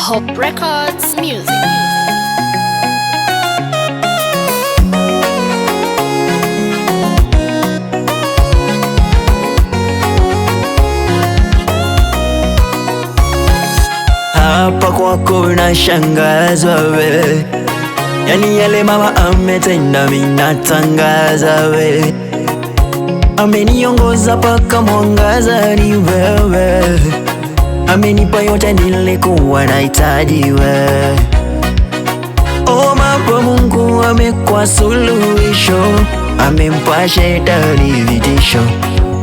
Hope Records Music. Hapa kwako nashangazwa we, yani yale mama ametenda mimi natangaza we. Ameniongoza paka mwangaza ni wewe, amenipa yote nilikuwa nahitaji we. Oh, mambo Mungu amekuwa suluhisho, amempa shetani vitisho,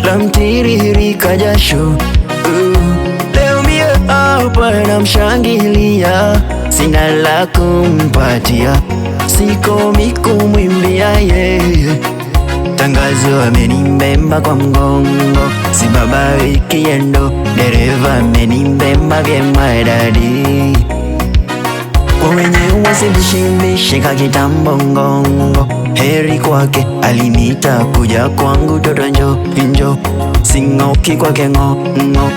lamtiririka jasho. Leo mie hapa namshangilia, sina la kumpatia, sikomi kumwimbia yeye. Tangazo amenibeba kwa mgongo, sibabaiki yendo, dereva amenibeba vyema dadi. Kwa wenyewe sibishibishi kakitambo ngongo, heri kwake alinita kuja kwangu toto njo njo, sing'oki kwake ng'o ng'o.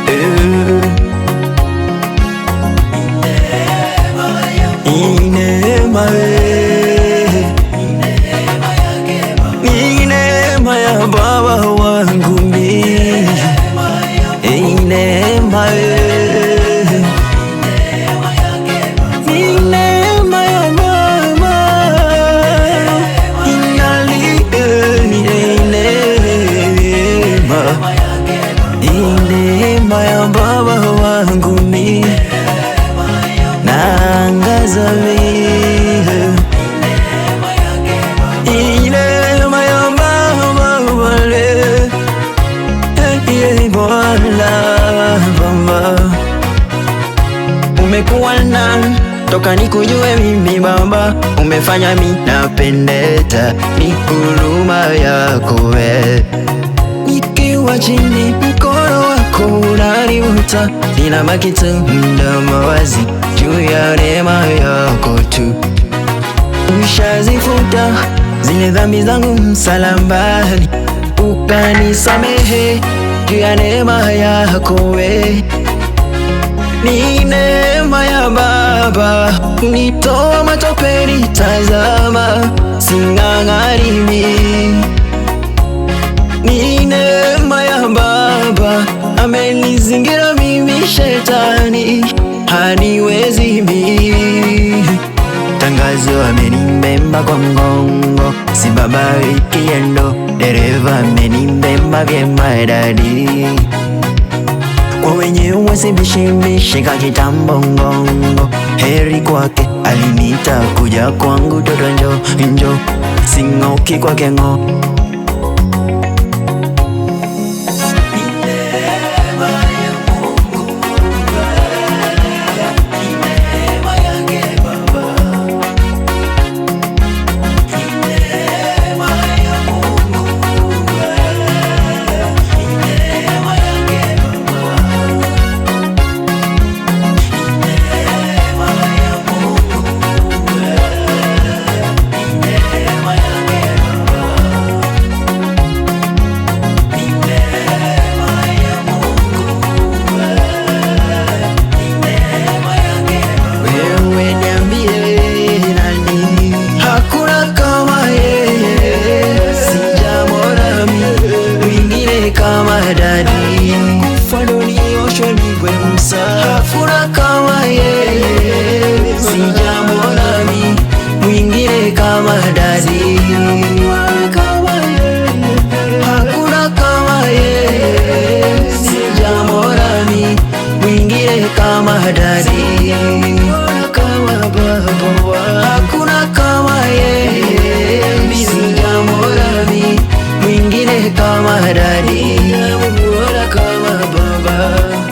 Neema ya Baba wangu mimi, neema ya Mama, neema ya Baba wangu mimi, naangaza mimi. Umekuwa nami toka nikujue mimi Baba, umefanya mimi napendeza, ni huruma yako we. Nikiwa chini mkono wako unanivuta, ninabaki tu mdomo wazi juu ya neema yako tu. Ushazifuta zile dhambi zangu msalabani, ukanisamehe juu ya neema yako we. Ni neema ya Baba, unitoa matopeni, tazama sing'ang'ani mimi. Ni neema ya Baba, amenizingira mimi, shetani haniwezi mimi. Tangazo amenibeba kwa mgongo, sibabaiki yendo, dereva amenibeba vyema dadi. Kwa wenyewe sibishibishi kakitambo ngongo, heri kwake alinita kuja kwangu toto njo njo, sing'oki kwake ng'o. Hakuna kama yeye, sijamwona mimi mwingine kama dadi. Hakuna kama yeye, sijamwona mimi mwingine kama dadi. Hakuna kama yeye, sijamwona mimi mwingine kama dadi. Kama Baba